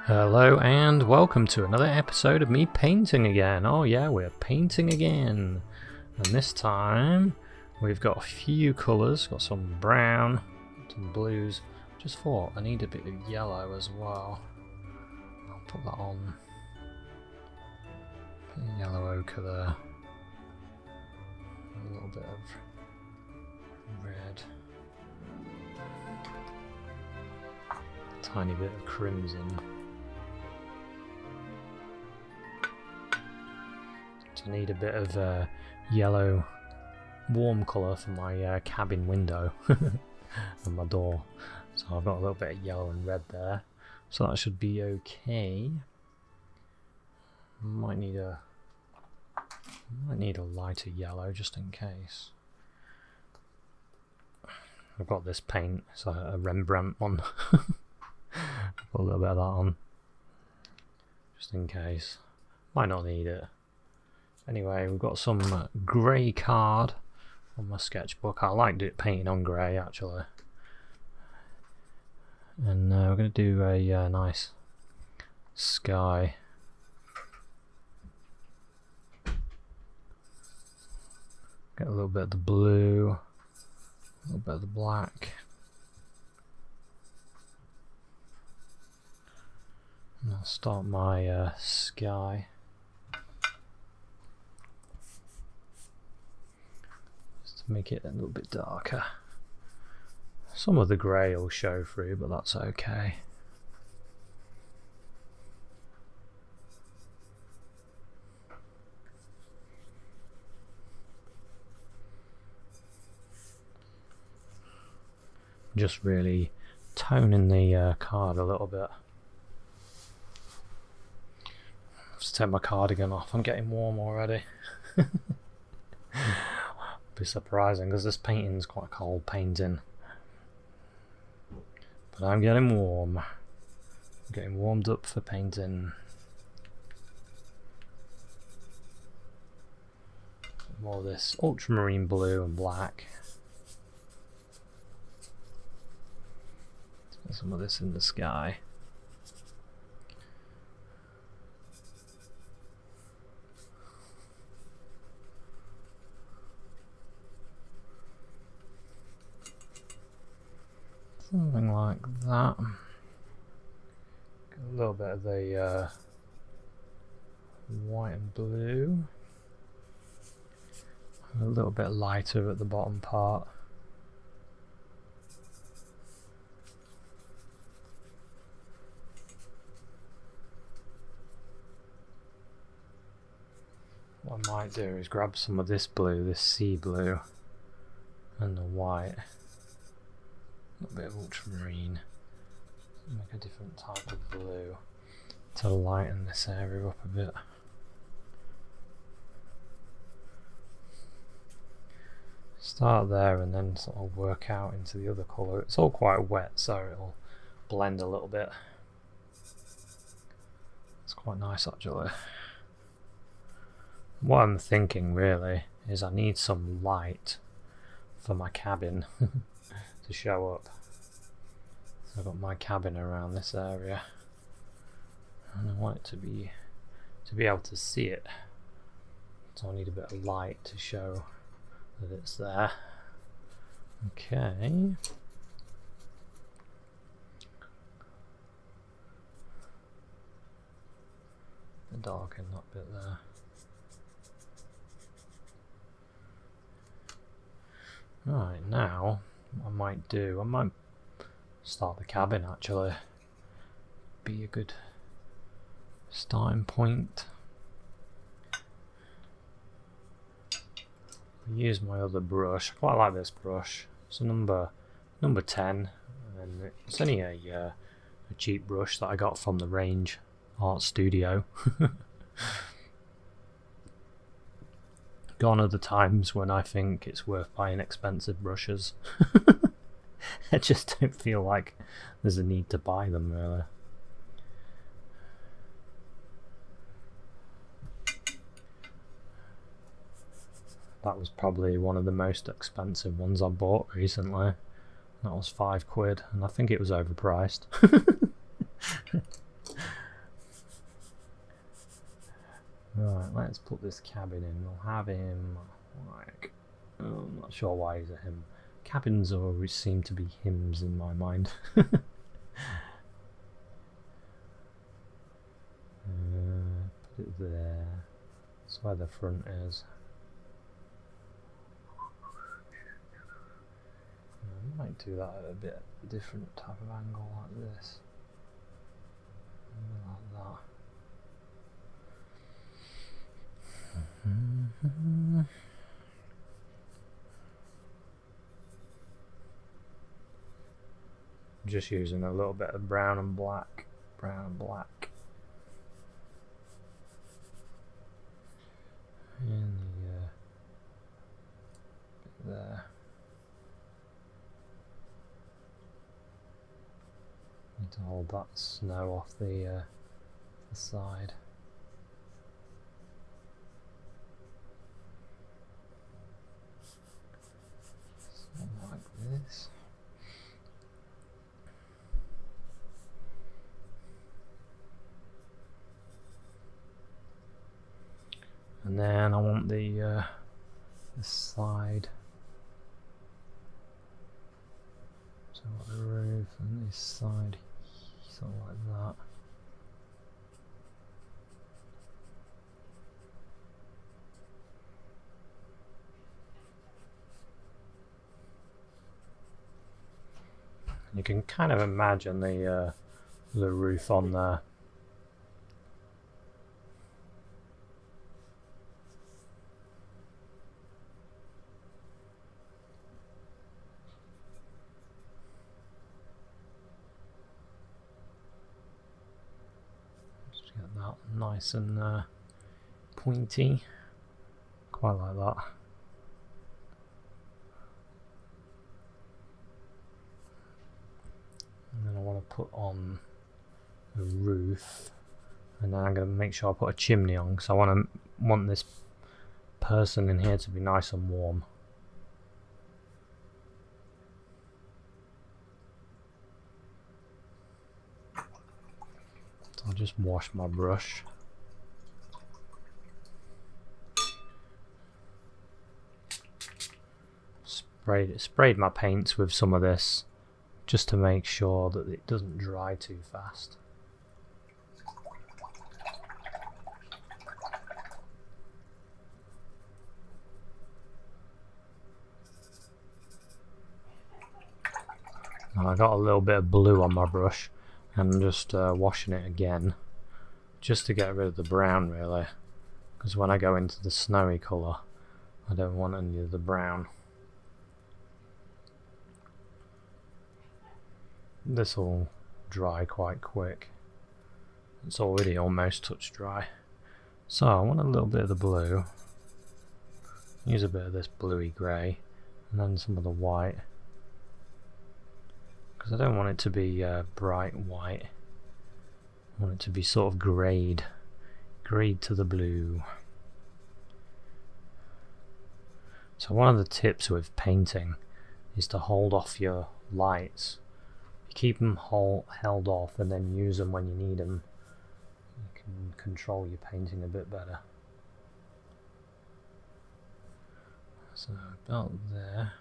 Hello and welcome to another episode of me painting again. Oh yeah, we're painting again. And this time we've got a few colours, got some brown, some blues. Just thought I need a bit of yellow as well. I'll put that on. Yellow ochre there. A little bit of red. Tiny bit of crimson. I need a bit of yellow warm colour for my cabin window and my door. So I've got a little bit of yellow and red there. So that should be okay. Might need a lighter yellow just in case. I've got this paint, it's a Rembrandt one. Put a little bit of that on. Just in case. Might not need it. Anyway, we've got some grey card on my sketchbook. I like painting on grey actually. And we're going to do a nice sky. Get a little bit of the blue, a little bit of the black. And I'll start my sky. To make it a little bit darker. Some of the grey will show through, but that's okay. Just really toning the card a little bit. Just take my cardigan off, I'm getting warm already. Be surprising because this painting is quite a cold painting, but I'm getting warm. I'm getting warmed up for painting. More of this ultramarine blue and black. Get some of this in the sky. Something like that. Got a little bit of the white and blue. A little bit lighter at the bottom part. What I might do is grab some of this blue, this sea blue, and the white. A little bit of ultramarine, make a different type of blue to lighten this area up a bit. Start there and then sort of work out into the other colour. It's all quite wet, so it'll blend a little bit. It's quite nice actually. What I'm thinking really is I need some light for my cabin to show up. So I've got my cabin around this area and I want it to be able to see it, so I need a bit of light to show that it's there. Okay, darken that bit there. Right, now what I might do, I might start the cabin actually. Be a good starting point. I'll use my other brush. I quite like this brush. It's a number 10, and it's only a cheap brush that I got from the Range Art Studio. Gone are the times when I think it's worth buying expensive brushes. I just don't feel like there's a need to buy them really. That was probably one of the most expensive ones I bought recently. That was £5, and I think it was overpriced. Right, let's put this cabin in. We'll have him like, I'm not sure why he's a him. Cabins always seem to be hymns in my mind. Put it there. That's where the front is. I might do that at a bit different type of angle like this. Like that. Just using a little bit of brown and black. Brown and black. In the bit there. Need to hold that snow off the side. Something like this. And then I want the side. So the roof and this side, something like that. You can kind of imagine the roof on there. Just get that nice and pointy, quite like that. And then I want to put on the roof, and then I'm going to make sure I put a chimney on because I want this person in here to be nice and warm. So I'll just wash my brush. Sprayed my paints with some of this just to make sure that it doesn't dry too fast. Now I got a little bit of blue on my brush and I'm just washing it again just to get rid of the brown really, because when I go into the snowy colour I don't want any of the brown. This will dry quite quick. It's already almost touch dry. So I want a little bit of the blue. Use a bit of this bluey grey and then some of the white. Because I don't want it to be bright white. I want it to be sort of greyed to the blue. So one of the tips with painting is to hold off your lights. Keep them held off and then use them when you need them. You can control your painting a bit better. So about there.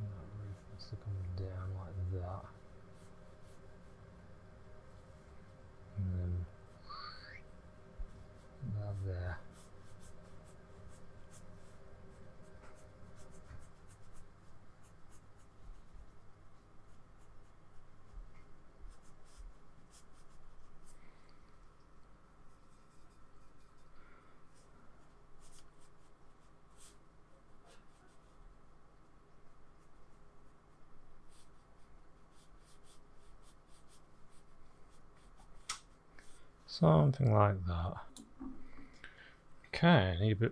That roof has to come down like that. And then about there. Something like that. Okay, need a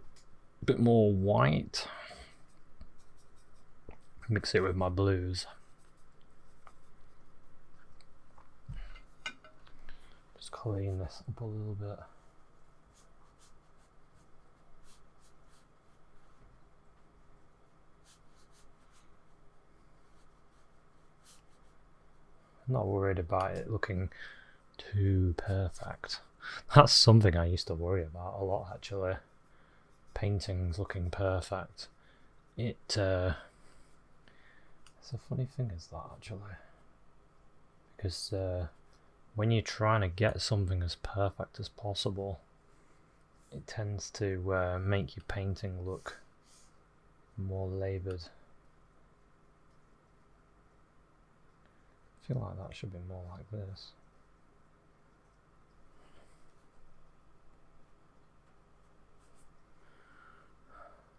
bit more white. Mix it with my blues. Just clean this up a little bit. not worried about it looking too perfect. That's something I used to worry about a lot, actually. Paintings looking perfect. It's a funny thing is that, actually, because when you're trying to get something as perfect as possible, it tends to make your painting look more laboured. I feel like that should be more like this.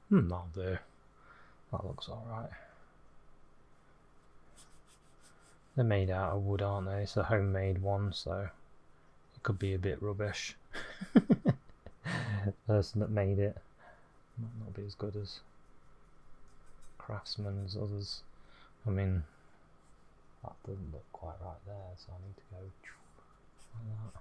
That'll do. That looks alright. They're made out of wood, aren't they? It's a homemade one, so it could be a bit rubbish. The person that made it might not be as good as craftsmen as others. I mean, that doesn't look quite right there, so I need to go like that.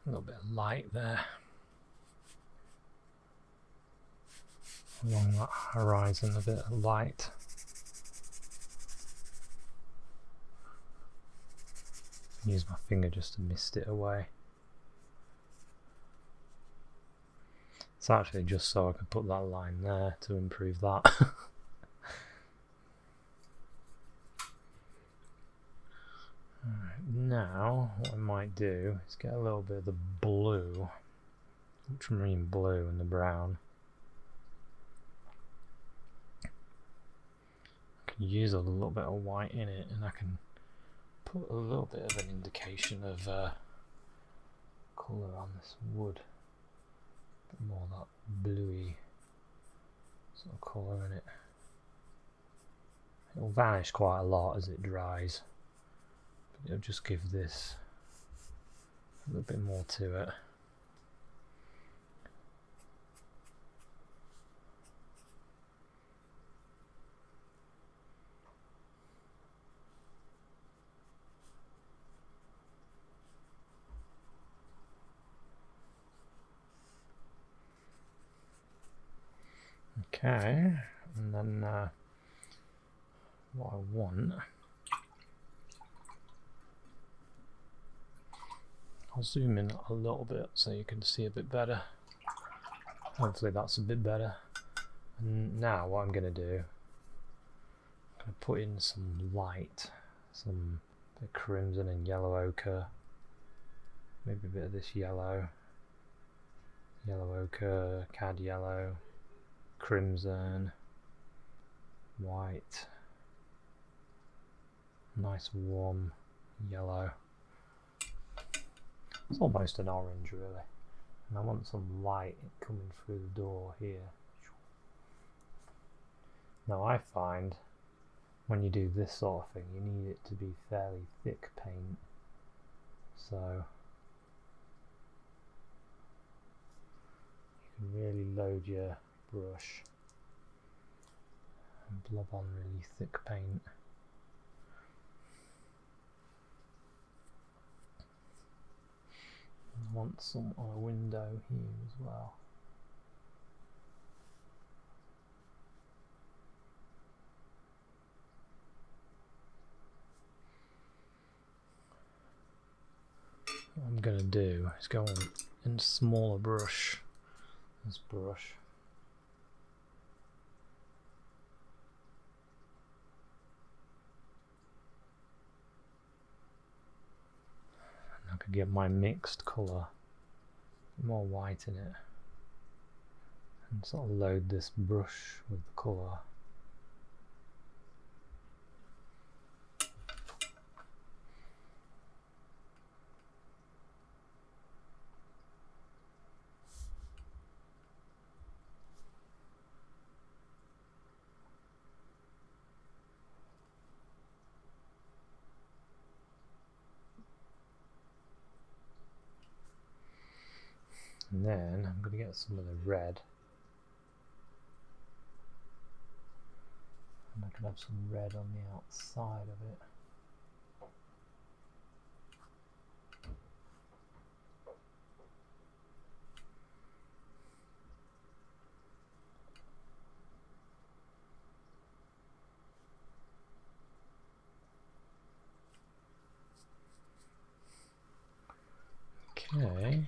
A little bit of light there along that horizon, a bit of light. Use my finger just to mist it away. It's actually just so I could put that line there to improve that. Alright, now what I might do is get a little bit of the blue, ultramarine blue and the brown. I can use a little bit of white in it, and I can put a little bit of an indication of colour on this wood. A bit more of that bluey sort of colour in it. It'll vanish quite a lot as it dries. It'll just give this a little bit more to it. Okay, and then what I want, I'll zoom in a little bit so you can see a bit better. Hopefully that's a bit better. And now what I'm going to do, I'm going to put in some light, some bit of crimson and yellow ochre, maybe a bit of this yellow ochre, cad yellow, crimson, white, nice warm yellow. It's almost an orange really, and I want some light coming through the door here. Now I find when you do this sort of thing you need it to be fairly thick paint, so you can really load your brush and blob on really thick paint. I want some on a window here as well. What I'm going to do is go on in a smaller brush, this brush. I could get my mixed colour, more white in it, and sort of load this brush with the colour. And then I'm going to get some of the red And I can have some red on the outside of it. Okay.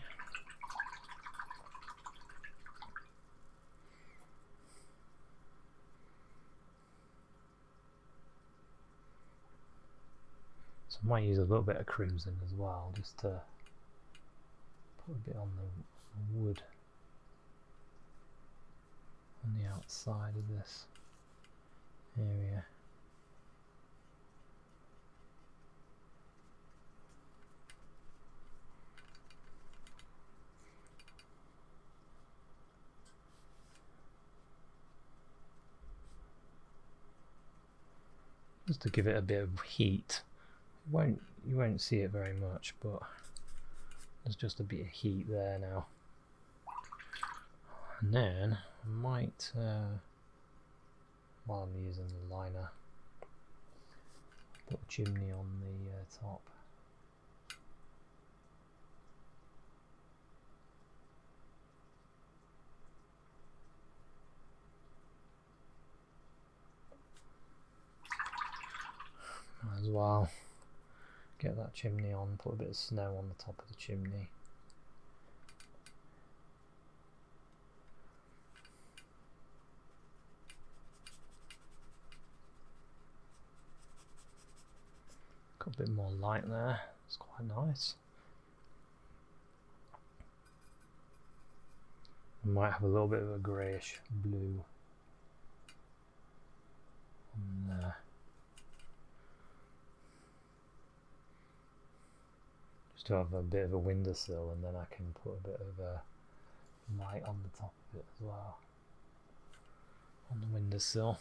So I might use a little bit of crimson as well, just to put a bit on the wood on the outside of this area. Just to give it a bit of heat. You won't see it very much, but there's just a bit of heat there now. And then I might, while I'm using the liner, put a chimney on the top. Might as well get that chimney on, put a bit of snow on the top of the chimney. Got a bit more light there, it's quite nice. I might have a little bit of a greyish blue on there. Just to have a bit of a windowsill, and then I can put a bit of a light on the top of it as well, on the windowsill.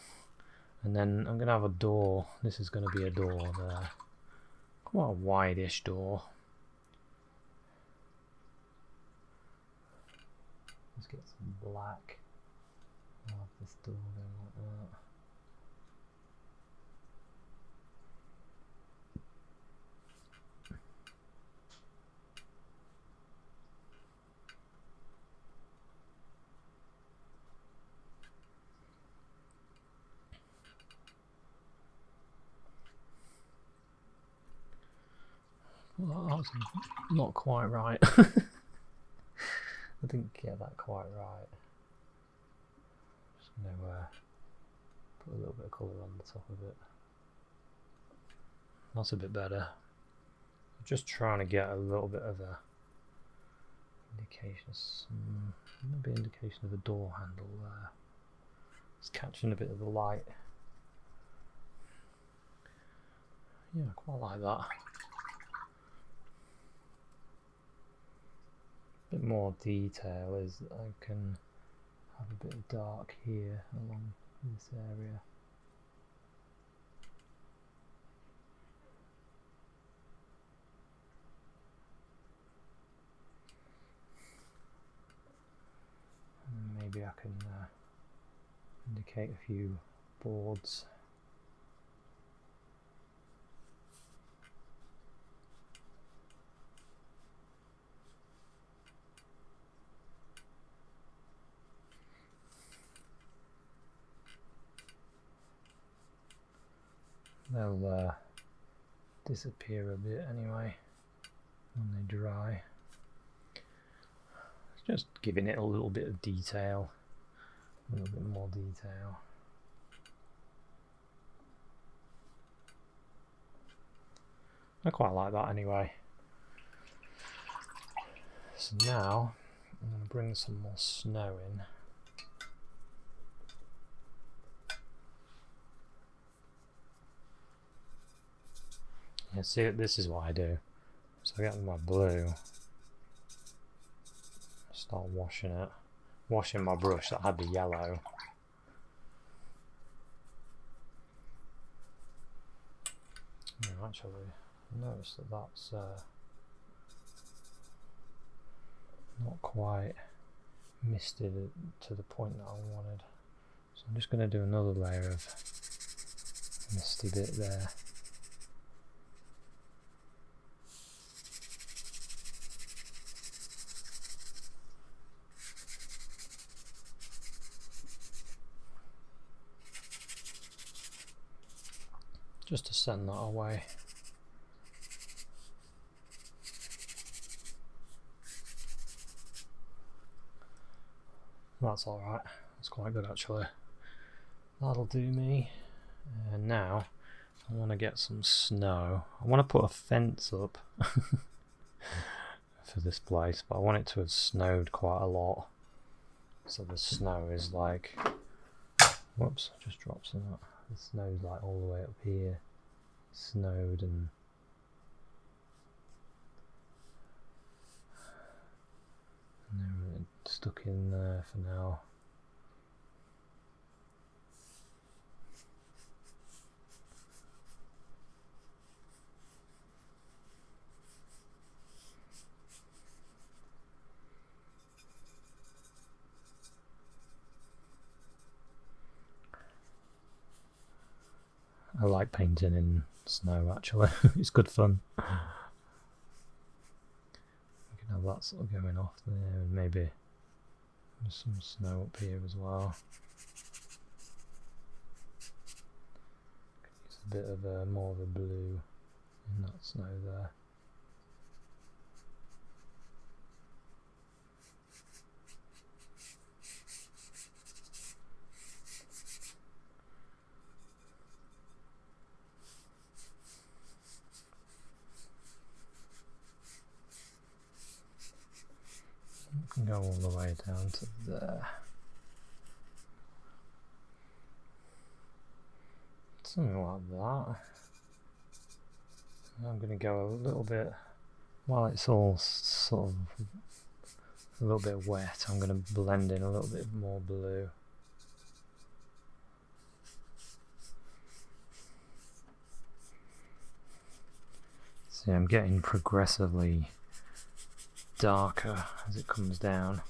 And then I'm going to have a door. This is going to be a door there, quite a wide-ish door. Let's get some black. I'll have this door going like that. Well, that's not quite right. I didn't get that quite right. Just going to put a little bit of colour on the top of it. That's a bit better. I'm just trying to get a little bit of a indication, maybe indication of a door handle there. It's catching a bit of the light. Yeah, I quite like that. A bit more detail is that I can have a bit of dark here along this area. And maybe I can indicate a few boards. They'll disappear a bit anyway when they dry. It's just giving it a little bit of detail, a little bit more detail. I quite like that anyway. So now I'm going to bring some more snow in. Yeah, see, this is what I do. So I get my blue, start washing it, washing my brush that had the yellow. Yeah, actually, I noticed that that's not quite misted to the point that I wanted. So I'm just going to do another layer of misty bit there. Just to send that away. That's alright, that's quite good actually. That'll do me. And now I want to get some snow. I want to put a fence up for this place, but I want it to have snowed quite a lot. So the snow is like, whoops, I just dropped some of that. The snow's like all the way up here, snowed, and they're stuck in there for now. I like painting in snow actually, it's good fun. We can have that sort of going off there, and maybe some snow up here as well. Use a bit of more of a blue in that snow there. Can go all the way down to there. Something like that. I'm going to go a little bit, while it's all sort of a little bit wet, I'm going to blend in a little bit more blue. See, I'm getting progressively darker as it comes down.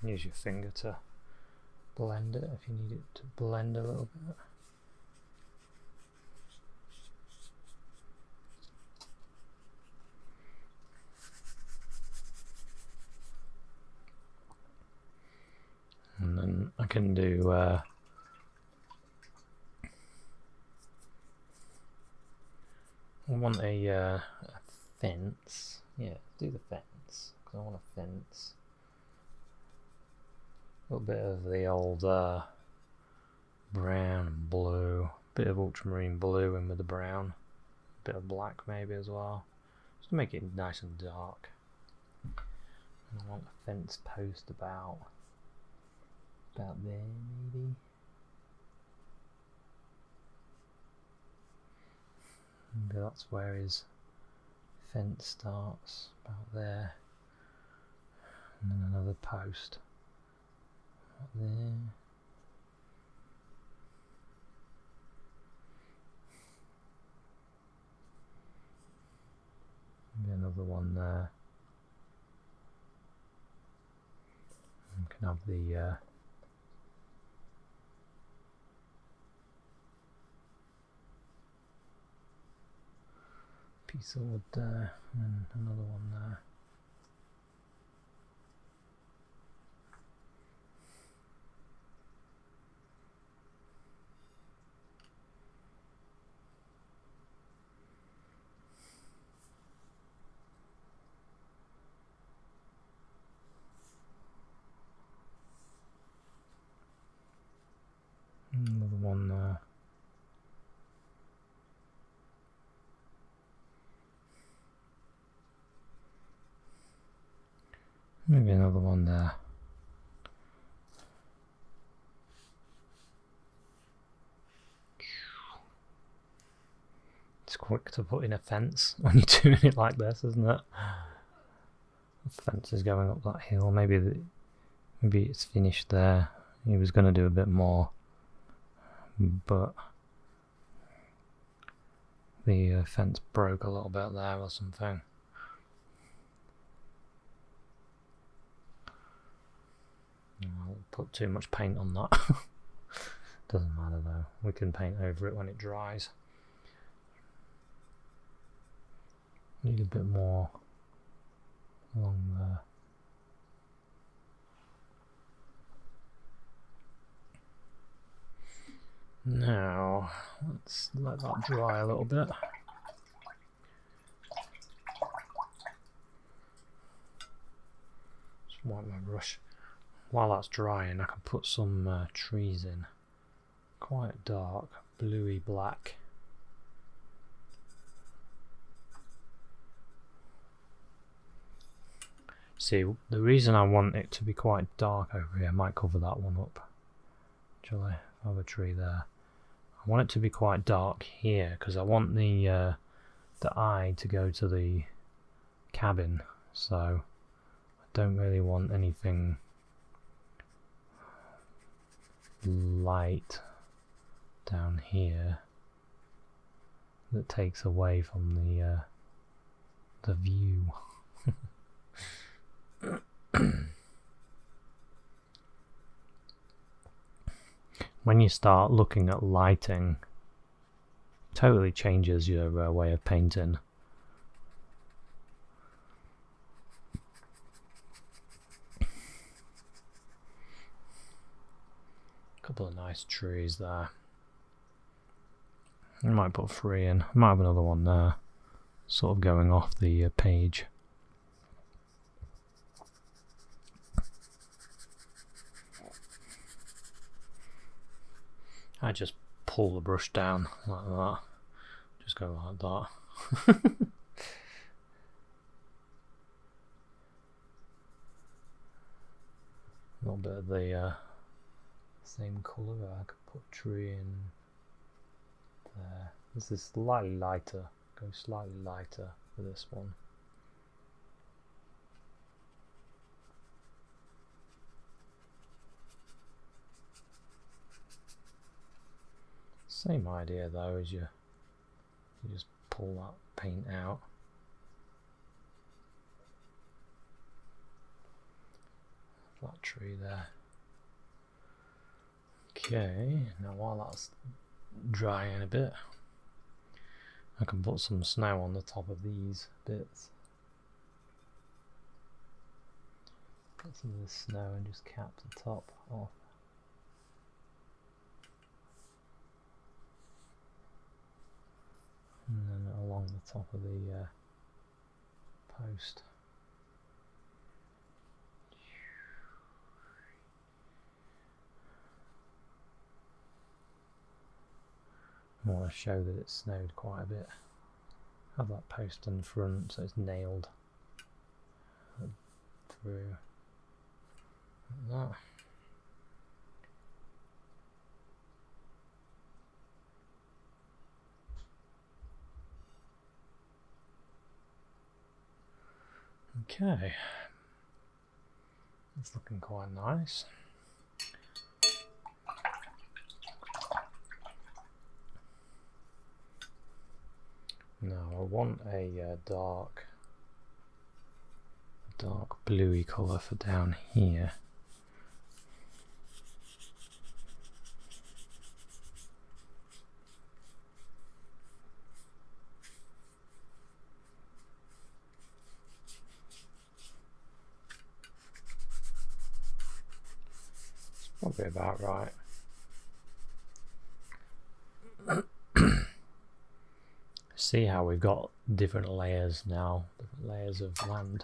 Use your finger to blend it if you need it to blend a little bit. And then I can do I want a fence. Yeah, do the fence, because I want a fence. A little bit of the old brown and blue, bit of ultramarine blue in with the brown, a bit of black maybe as well, just to make it nice and dark. And I want a fence post about there maybe. Maybe that's where his fence starts, about there, and then another post up there. Maybe another one there. And we can have the piece of wood there, and another one there. Another one there. Maybe another one there. It's quick to put in a fence when you're doing it like this, isn't it? The fence is going up that hill. Maybe it's finished there. He was going to do a bit more, but the fence broke a little bit there or something. I'll put too much paint on that. Doesn't matter though, we can paint over it when it dries. Need a bit more along there. Now, let's let that dry a little bit. Just wipe my brush. While that's drying, I can put some trees in. Quite dark, bluey black. See, the reason I want it to be quite dark over here, I might cover that one up. Actually, I have a tree there. I want it to be quite dark here because I want the eye to go to the cabin, so I don't really want anything light down here that takes away from the view. When you start looking at lighting, totally changes your way of painting. Couple of nice trees there. I might put 3 in. I might have another one there, sort of going off the page. I just pull the brush down like that. Just go like that. A little bit of the same colour. I could put tree in there. This is slightly lighter. Go slightly lighter for this one. Same idea though, as you just pull that paint out. That tree there. Okay, now while that's drying a bit, I can put some snow on the top of these bits. Get some of this snow and just cap the top off. And then along the top of the post. I want to show that it snowed quite a bit. Have that post in front so it's nailed through like that. Okay, it's looking quite nice. Now I want a dark bluey colour for down here. Probably about right. See how we've got different layers now, different layers of land.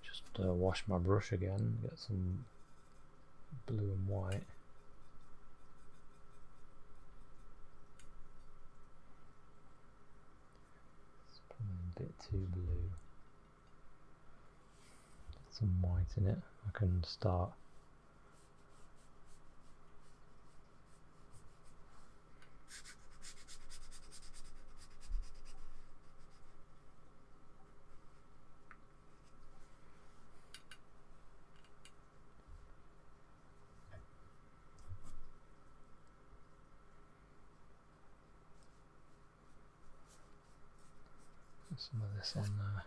Just wash my brush again, get some blue and white. It's probably a bit too blue. Some white in it. I can start put some of this on there.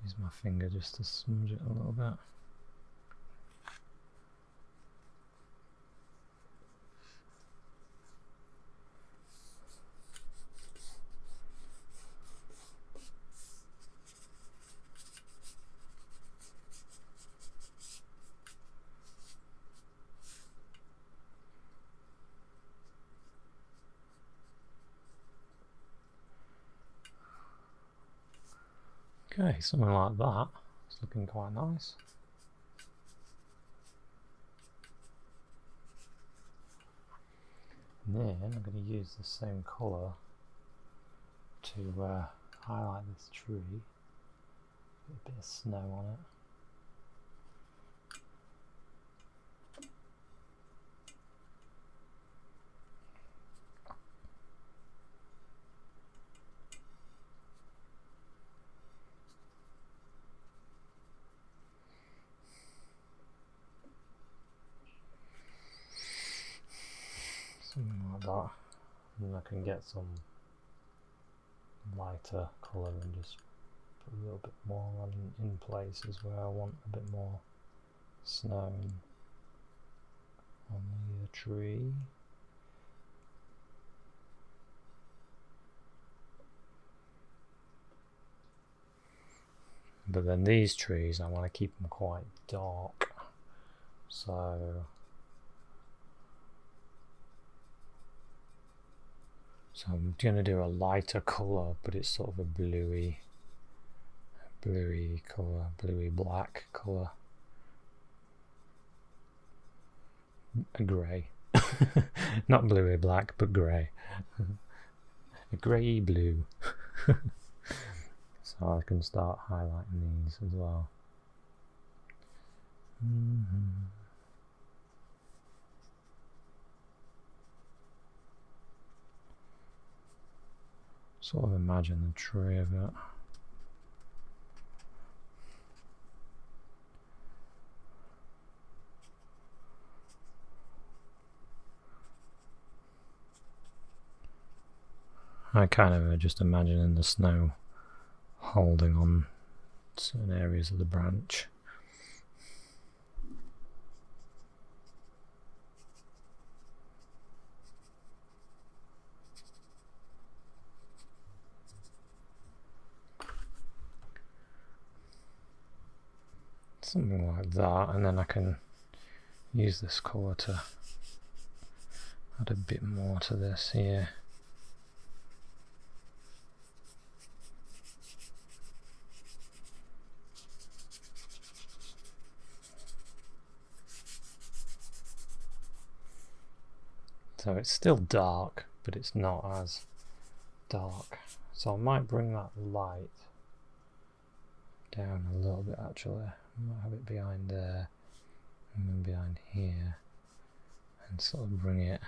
Use my finger just to smudge it a little bit. Okay, something like that. It's looking quite nice. And then I'm going to use the same colour to highlight this tree. Put a bit of snow on it. Something like that, and I can get some lighter colour and just put a little bit more on in places where I want a bit more snow on the tree. But then these trees, I want to keep them quite dark, so I'm going to do a lighter colour, but it's sort of a bluey colour, bluey black colour. A grey. Not bluey black, but grey. A grey blue. So I can start highlighting these as well. Sort of imagine the tree of it. I kind of just imagining the snow holding on certain areas of the branch. Something like that, and then I can use this colour to add a bit more to this here. So it's still dark, but it's not as dark. So I might bring that light down a little bit actually. I might have it behind there and then behind here and sort of bring it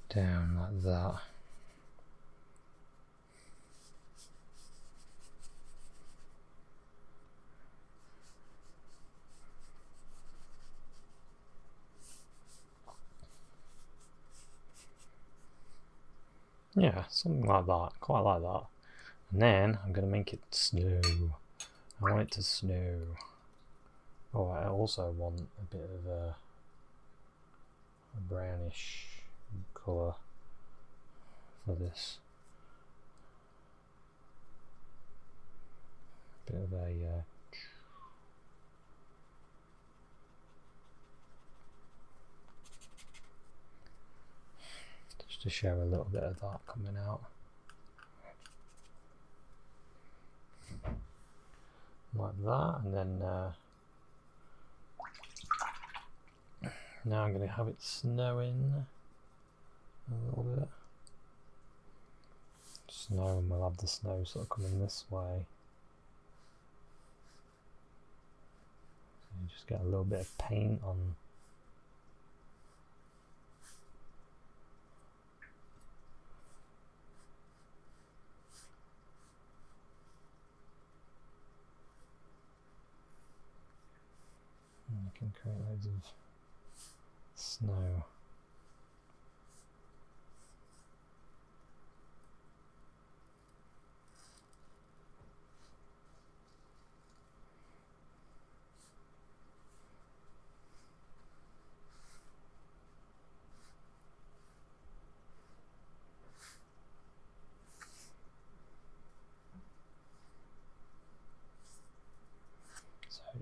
down like that. Yeah, something like that, quite like that. And then I'm going to make it snow. I want it to snow. Oh, I also want a bit of a brownish colour for this. Bit of a just to show a little bit of that coming out. Like that, and then now I'm going to have it snowing a little bit. Snow, and we'll have the snow sort of coming this way. So you just get a little bit of paint on. And you can create loads of snow.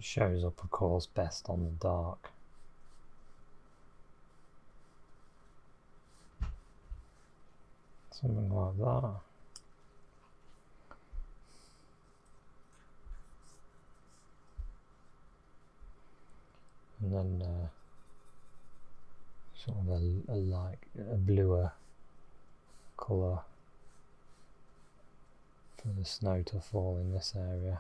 It shows up, of course, best on the dark. Something like that. And then sort of a bluer colour for the snow to fall in this area.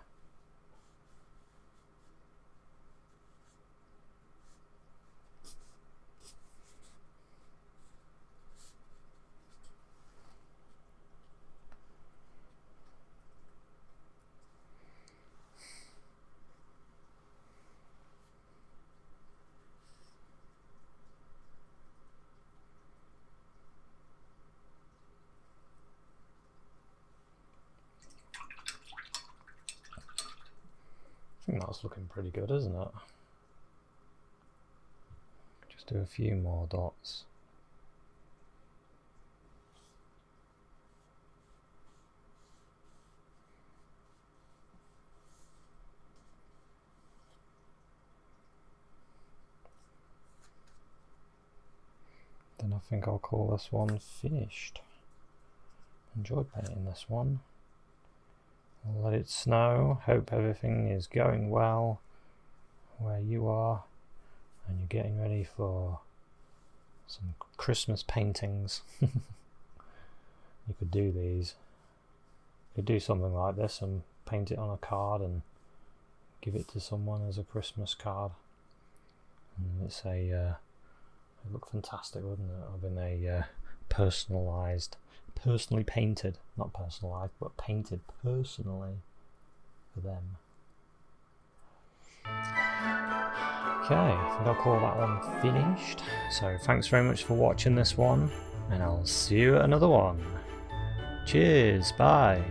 I think that's looking pretty good, isn't it? Just do a few more dots. Then I think I'll call this one finished. Enjoyed painting this one. I'll let it snow. Hope everything is going well where you are and you're getting ready for some Christmas paintings. You could do these. You could do something like this and paint it on a card and give it to someone as a Christmas card. And it's it'd look fantastic, wouldn't it? Having a personally painted, not personalised, but painted personally for them. Okay, I think I'll call that one finished. So thanks very much for watching this one, and I'll see you at another one. Cheers, bye.